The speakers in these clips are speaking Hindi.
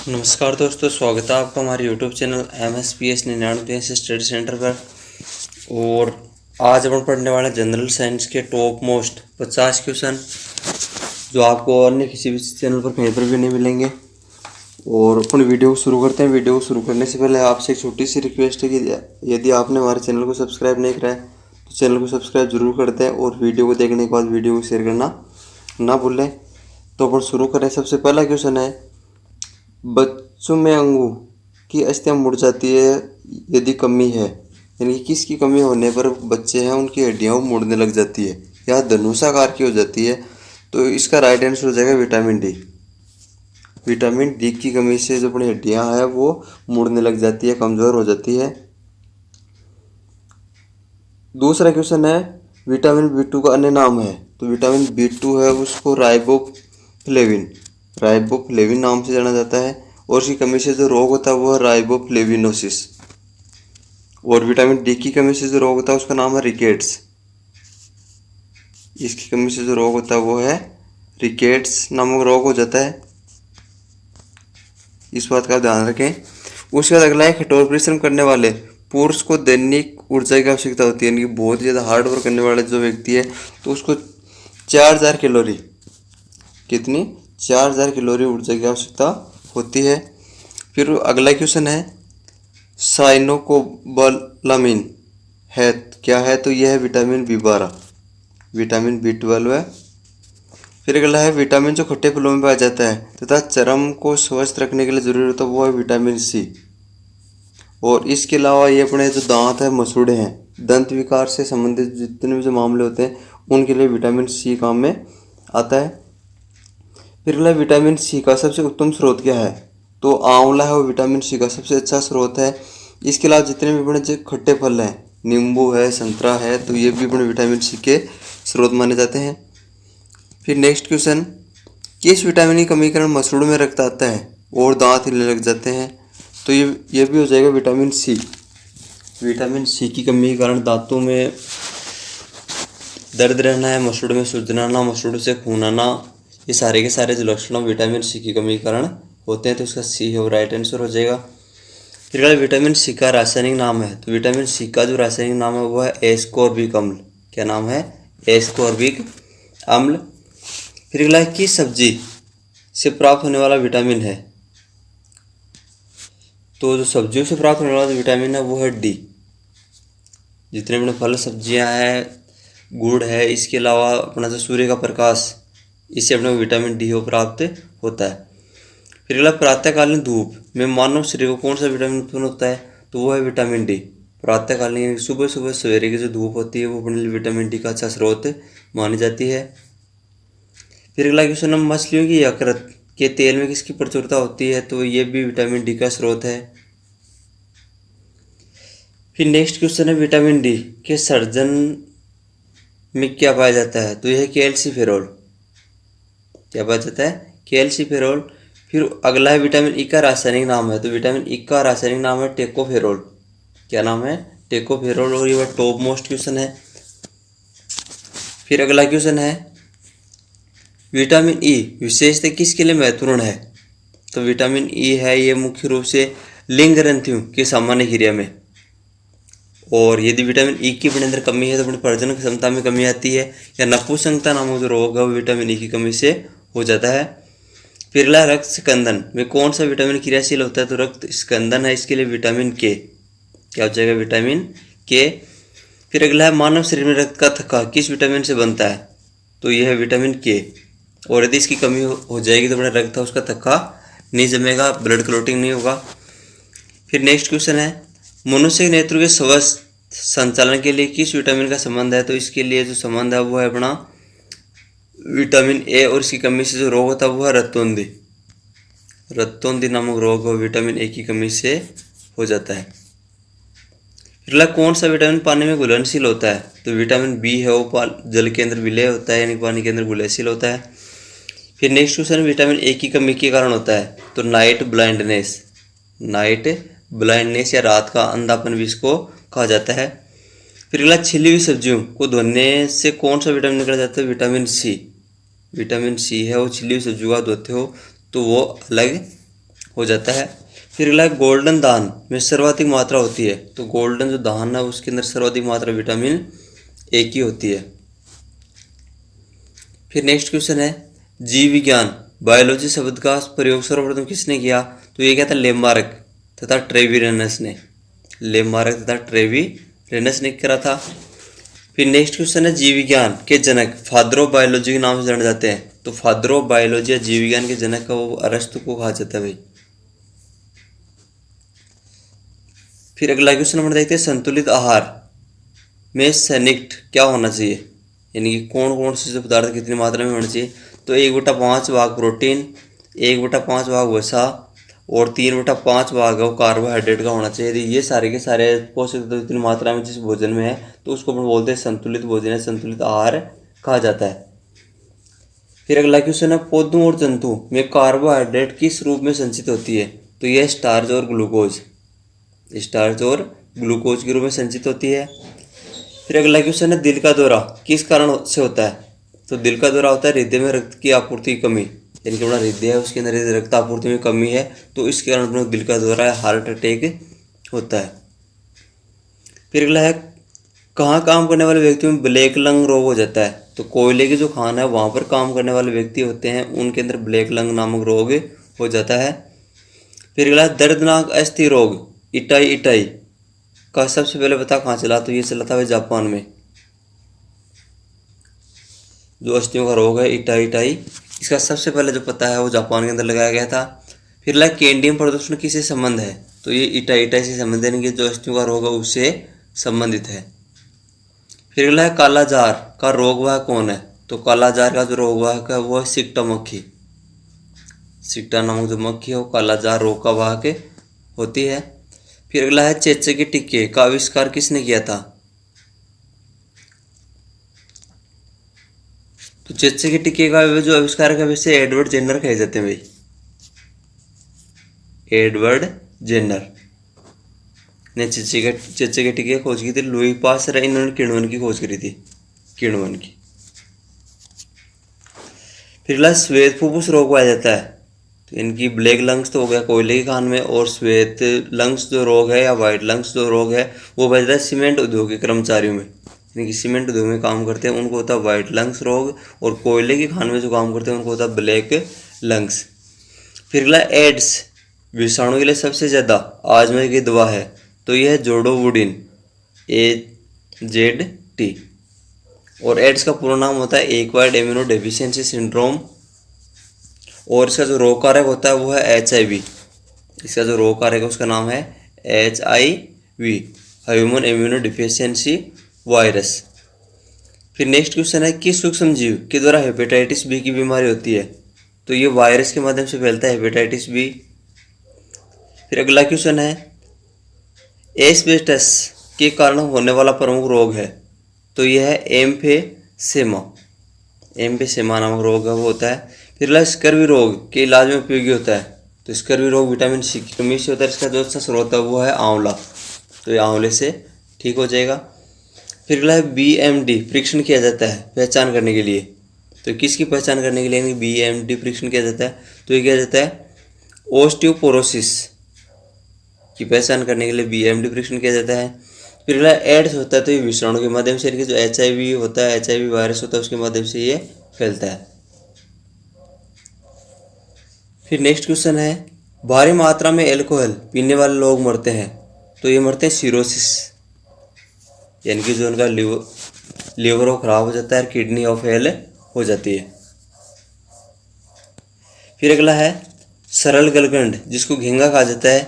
नमस्कार दोस्तों, स्वागत है आपका हमारे YouTube channel MSPS 99 study centre पर। और आज अपन पढ़ने वाले जनरल साइंस के टॉप मोस्ट 50 क्वेश्चन जो आपको अन्य किसी भी चैनल पर कहीं पर भी नहीं मिलेंगे। और अपन वीडियो को शुरू करते हैं। वीडियो को शुरू करने से पहले आपसे एक छोटी सी रिक्वेस्ट है कि यदि आपने हमारे चैनल को सब्सक्राइब नहीं करा है तो चैनल को सब्सक्राइब जरूर कर दें और वीडियो को देखने के बाद वीडियो को शेयर करना ना भूलें। तो अपन शुरू करें। सबसे पहला क्वेश्चन है, बच्चों में अंगों की अस्थियां मुड़ जाती है यदि कमी है, यानी कि किसकी कमी होने पर बच्चे हैं उनकी हड्डियां मुड़ने लग जाती है या धनुषाकार की हो जाती है। तो इसका राइट आंसर हो जाएगा विटामिन डी। विटामिन डी की कमी से जो अपनी हड्डियां हैं वो मुड़ने लग जाती है, कमज़ोर हो जाती है। दूसरा क्वेश्चन है, विटामिन B2 का अन्य नाम है। तो विटामिन B2 है उसको राइबोफ्लेविन नाम से जाना जाता है और इसकी कमी से जो रोग होता है वो है राइबोफ्लेविनोसिस। और विटामिन डी की कमी से जो रोग होता है उसका नाम है रिकेट्स। इसकी कमी से जो रोग होता है वो है रिकेट्स नामक रोग हो जाता है। इस बात का ध्यान रखें। उसके बाद अगला है, कठोर परिश्रम करने वाले पुरुष को दैनिक ऊर्जा की आवश्यकता होती है, यानी कि बहुत ज़्यादा हार्ड वर्क करने वाले जो व्यक्ति है तो उसको 4000 कैलोरी, कितनी 4000 कैलोरी ऊर्जा की आवश्यकता होती है। फिर अगला क्वेश्चन है, साइनोकोबालामिन है क्या है? तो यह है विटामिन B12, विटामिन B12 है। फिर अगला है, विटामिन जो खट्टे फलों में पाया जाता है तथा चर्म को स्वस्थ रखने के लिए जरूरी होता है वो है विटामिन C। और इसके अलावा ये अपने जो दांत है, मसूड़े हैं, दंत विकार से संबंधित जितने भी जो मामले होते हैं उनके लिए विटामिन C काम में आता है। फिर अगला, विटामिन C का सबसे उत्तम स्रोत क्या है? तो आंवला है वो विटामिन C का सबसे अच्छा स्रोत है। इसके अलावा जितने भी अपने जो खट्टे फल हैं, नींबू है, संतरा है, तो ये भी अपने विटामिन C के स्रोत माने जाते हैं। फिर नेक्स्ट क्वेश्चन, किस विटामिन की कमी के कारण मसूड़ों में रक्त आता है और दांत हिलने लग जाते हैं? तो ये भी हो जाएगा विटामिन C। विटामिन C की कमी के कारण दांतों में दर्द रहना है, मसूड़ों में सूजना आना, मसूड़ों से खून आना, ये सारे के सारे जो लक्षण विटामिन C की कमी के कारण होते हैं। तो इसका C है वो राइट आंसर हो जाएगा। फिर अगला, विटामिन C का रासायनिक नाम है। तो विटामिन C का जो रासायनिक नाम है वो है एस्कॉर्बिक अम्ल। क्या नाम है? एस्कॉर्बिक अम्ल। फिर अगला, किस सब्जी से प्राप्त होने वाला विटामिन है? तो जो सब्जियों से प्राप्त होने वाला विटामिन है वो है डी। जितने भी फल सब्जियां हैं, गुड़ है, इसके अलावा अपना जो सूर्य का प्रकाश, इससे अपने विटामिन डी हो प्राप्त होता है। फिर अगला, प्रातःकालीन धूप में मानव शरीर को कौन सा विटामिन उत्पन्न होता है? तो वो है विटामिन डी। प्रातःकालीन सुबह सुबह सवेरे की जो धूप होती है वो अपने लिए विटामिन डी का अच्छा स्रोत मानी जाती है। फिर अगला क्वेश्चन है, मछलियों की यकृत के तेल में किसकी प्रचुरता होती है? तो ये भी विटामिन डी का स्रोत है। फिर नेक्स्ट क्वेश्चन है, विटामिन डी के सर्जन में क्या पाया जाता है? तो यह है कैल्सीफेरॉल। क्या पाया जाता है? कैल्सीफेरॉल। फिर अगला है, विटामिन ई का रासायनिक नाम है। तो विटामिन ई का रासायनिक नाम है टेकोफेरॉल। क्या नाम है? टेकोफेरॉल। और ये टॉप मोस्ट क्वेश्चन है। फिर अगला क्वेश्चन है, विटामिन ई विशेषतः किसके लिए महत्वपूर्ण है? तो विटामिन ई है ये मुख्य रूप से लिंग ग्रंथियों की सामान्य क्रिया में। और यदि विटामिन ई की अपने अंदर कमी है तो अपनी प्रजनन क्षमता में कमी आती है, या नपुंसकता नामक जो रोग है वो विटामिन ई की कमी से हो जाता है। फिर अगला, रक्त स्कंदन में कौन सा विटामिन क्रियाशील होता है? तो रक्त स्कंदन है, इसके लिए विटामिन के। क्या हो जाएगा? विटामिन के। फिर अगला है, मानव शरीर में रक्त का थक्का किस विटामिन से बनता है? तो यह है विटामिन के। और यदि इसकी कमी हो जाएगी तो अपना रक्त था उसका थक्का नहीं जमेगा, ब्लड क्लॉटिंग नहीं होगा। फिर नेक्स्ट क्वेश्चन है, मनुष्य के नेत्र के स्वस्थ संचालन के लिए किस विटामिन का संबंध है? तो इसके लिए जो संबंध है वो है अपना विटामिन ए। और इसकी कमी से जो रोग होता है वो है रक्तोंधी। रक्तोंधी नामक रोग विटामिन ए की कमी से हो जाता है। फिर कौन सा विटामिन पानी में घुलनशील होता है? तो विटामिन बी है वो जल के अंदर विलय होता है, यानी पानी के अंदर घुलनशील होता है। फिर नेक्स्ट क्वेश्चन, विटामिन ए की कमी के कारण होता है? तो नाइट ब्लाइंडनेस। नाइट ब्लाइंडनेस या रात का अंधापन भी इसको कहा जाता है। फिर अगला, छिली हुई सब्जियों को धोने से कौन सा विटामिन निकल जाता है? Vitamin C. विटामिन सी है वो छिली हुई सब्जियों का धोते हो तो वो अलग हो जाता है। फिर अगला है गोल्डन धान में सर्वाधिक मात्रा होती है, तो गोल्डन जो धान है उसके अंदर सर्वाधिक मात्रा विटामिन ए की होती है। फिर नेक्स्ट क्वेश्चन है जीव विज्ञान बायोलॉजी शब्द का प्रयोग सर्वप्रथम किसने किया, तो ये क्या था लेमार्क तथा ट्रेविरेनस ने, लेमार्क तथा ट्रेविरेनस ने करा था। फिर नेक्स्ट क्वेश्चन है जीव विज्ञान के जनक फादर ऑफ बायोलॉजी के नाम से जाने जाते हैं, तो फादर ऑफ बायोलॉजी या जीव विज्ञान के जनक का वो अरस्तु को कहा जाता है भाई। फिर अगला क्वेश्चन नंबर देखते हैं संतुलित आहार में सैनिक्ट क्या होना चाहिए, यानी कि कौन कौन से पदार्थ कितनी मात्रा में होना चाहिए, तो 1/5 भाग प्रोटीन, 1/5 भाग वसा और 3/5 भाग वो कार्बोहाइड्रेट का होना चाहिए। ये सारे के सारे पोषक तत्व इतनी मात्रा में जिस भोजन में है तो उसको अपन बोलते हैं संतुलित भोजन है, संतुलित आहार कहा जाता है। फिर अगला क्वेश्चन है पौधों और जंतु में कार्बोहाइड्रेट किस रूप में संचित होती है, तो यह स्टार्च और ग्लूकोज, स्टार्च और ग्लूकोज के रूप में संचित होती है। फिर अगला क्वेश्चन है दिल का दौरा किस कारण से होता है, तो दिल का दौरा होता है हृदय में रक्त की आपूर्ति की कमी, यानी कि अपना हृदय है उसके अंदर रक्त आपूर्ति में कमी है तो इसके कारण अपने दिल का दौरा है, हार्ट अटैक होता है। फिर अगला है कहाँ काम करने वाले व्यक्तियों में ब्लैक लंग रोग हो जाता है, तो कोयले की जो खान है वहाँ पर काम करने वाले व्यक्ति होते हैं उनके अंदर ब्लैक लंग नामक रोग हो जाता है। फिर अगला दर्दनाक अस्थि रोग इटाई का सबसे पहले पता कहाँ चला, तो ये चला था भाई जापान में। जो अस्थियों का रोग है इटाई इसका सबसे पहले जो पता है वो जापान के अंदर लगाया गया था। फिर अगला कैंडियम प्रदूषण किससे संबंध है, तो ये इटाई से संबंध है, जो अस्थियों का रोग है उससे संबंधित है। फिर अगला है कालाजार का रोग वह कौन है, तो कालाजार का जो रोग वाहक है वो है सिक्टा मक्खी, सिक्टा नामक जो मक्खी है वो कालाजार रोग का वाहक होती है। फिर अगला है चेचे के टिक्के का आविष्कार किसने किया था, तो चेचे के टिक्के का जो आविष्कार है वैसे एडवर्ड जेनर कहे जाते हैं भाई, एडवर्ड जेनर ने चेचे के टिक्के खोज की थी। लुई पास्चर इन्होंने किण्वन की खोज करी थी, किण्वन की। फिर अगला श्वेत फुफ्फुस रोग पाया जाता है, तो इनकी ब्लैक लंग्स तो हो गया कोयले की खान में, और श्वेत लंग्स जो रोग है या वाइट लंग्स जो रोग है वो पाया जाता है सीमेंट उद्योग के कर्मचारियों में, यानी कि सीमेंट उद्योग में काम करते हैं उनको होता है वाइट लंग्स रोग, और कोयले की खान में जो काम करते हैं उनको होता है ब्लैक लंग्स। फिर अगला एड्स विषाणु के लिए सबसे ज़्यादा आजमाई की दवा है, तो यह है जोडोवुडिन AZT, और एड्स का पूरा नाम होता है एक्वायर्ड इम्यूनो डेफिशिएंसी सिंड्रोम, और इसका जो रोग कारक होता है वो है HIV, इसका जो रोग कारक है उसका नाम है HIV human immuno deficiency virus. फिर नेक्स्ट क्वेश्चन है किस सूक्ष्म जीव के द्वारा हेपेटाइटिस बी की बीमारी होती है, तो ये वायरस के माध्यम से फैलता है हेपेटाइटिस बी। फिर अगला क्वेश्चन है एस्बेस्टस के कारण होने वाला प्रमुख रोग है, तो यह है एम्फेसेमा नामक रोग है वो होता है। फिर अगला स्कर्वी रोग के इलाज में उपयोगी होता है, तो स्कर्वी रोग विटामिन सी की कमी से होता है, इसका जो अच्छा स्रोत है वो है आंवला, तो ये आंवले से ठीक हो जाएगा। फिर अगला है BMD परीक्षण किया जाता है पहचान करने के लिए, तो किसकी पहचान करने के लिए BMD परीक्षण किया जाता है, तो ये किया जाता है ओस्टियोपोरोसिस की पहचान करने के लिए BMD परीक्षण किया जाता है। फिर अगला एड्स होता है, तो ये विषाणु के माध्यम से, इनके जो HIV होता है HIV वायरस होता है उसके माध्यम से ये फैलता है। फिर नेक्स्ट क्वेश्चन है भारी मात्रा में एल्कोहल पीने वाले लोग मरते हैं, तो ये मरते हैं सिरोसिस, यानी कि जो उनका लीवर वो खराब हो जाता है, किडनी ऑफ फेल हो जाती है। फिर अगला है सरल गलगंड जिसको घेंगा कहा जाता है,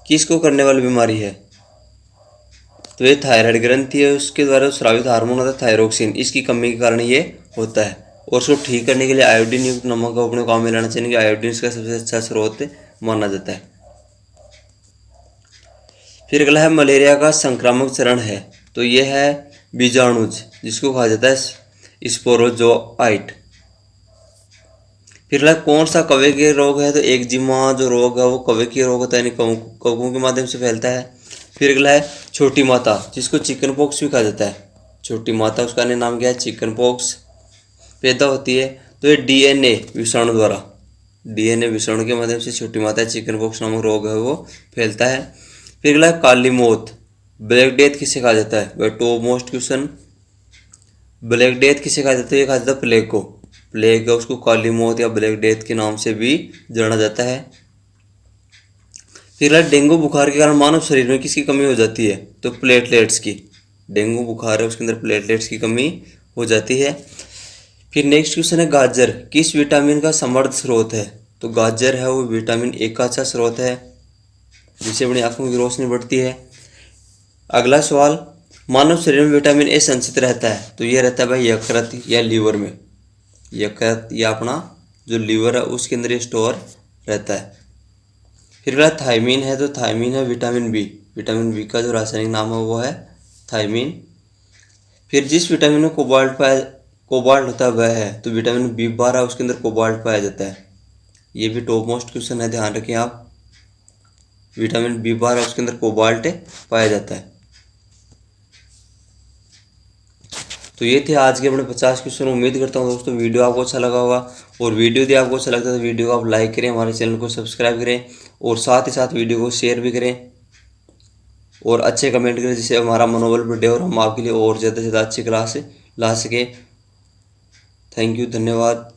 किसको करने वाली बीमारी है, तो ये थायराइड ग्रंथि है उसके द्वारा स्रावित हार्मोन होता है थायरोक्सिन, इसकी कमी के कारण ये होता है, और उसको ठीक करने के लिए आयोडीन युक्त नमक का अपने काम में लेना चाहिए, आयोडीन इसका सबसे अच्छा स्रोत माना जाता है। फिर अगला है मलेरिया का संक्रामक चरण है, तो यह है बीजाणुज जिसको कहा जाता है स्पोरोजोआइट। फिर अगला कौन सा कवक के रोग है, तो एक्जिमा जो रोग है वो कवक के रोग होता है, यानी कवकों के माध्यम से फैलता है। फिर अगला है छोटी माता जिसको चिकन पॉक्स भी कहा जाता है, छोटी माता उसका नाम क्या है चिकन पॉक्स पैदा होती है, तो ये DNA विषाणु द्वारा डीएनए विषाणु के माध्यम से छोटी मात्रा चिकन पॉक्स नामक रोग है वो फैलता है। फिर अगला काली मौत, ब्लैक डेथ किसे कहा जाता है? वह top most question, black death किसे कहा जाता है? ये कहा जाता है प्लेग को। प्लेग है उसको काली मौत या ब्लैक डेथ के नाम से भी जाना जाता है। फिर डेंगू बुखार के कारण मानव शरीर में किसकी कमी हो जाती है? तो प्लेटलेट्स की। डेंगू बुखार है उसके अंदर प्लेटलेट्स की कमी हो जाती है। फिर नेक्स्ट क्वेश्चन है गाजर किस विटामिन का समृद्ध स्रोत है? तो गाजर है वो विटामिन ए का अच्छा स्रोत है जिससे अपनी आंखों की रोशनी बढ़ती है। अगला सवाल, मानव शरीर में विटामिन ए संचित रहता है तो ये रहता है भाई यकृत या लीवर में। यकृत या अपना जो लीवर है उसके अंदर ये स्टोर रहता है। फिर अगला थायमीन है तो थायमीन है विटामिन बी। विटामिन बी का जो रासायनिक नाम है वो है थायमीन। फिर जिस विटामिन में कोबाल्ट होता है वह है तो विटामिन बी12 है उसके अंदर कोबाल्ट पाया जाता है। ये भी टॉप मोस्ट क्वेश्चन है, ध्यान रखें आप। विटामिन बी12 है उसके अंदर कोबाल्ट पाया जाता है। तो ये थे आज के अपने 50 क्वेश्चन। उम्मीद करता हूँ दोस्तों वीडियो आपको अच्छा लगा होगा, और वीडियो यदि आपको अच्छा लगता है तो वीडियो को आप लाइक करें, हमारे चैनल को सब्सक्राइब करें और साथ ही साथ वीडियो को शेयर भी करें और अच्छे कमेंट करें जिससे हमारा मनोबल बढ़े और हम आपके लिए और ज़्यादा से ज़्यादा अच्छी क्लास ला सकें। थैंक यू, धन्यवाद।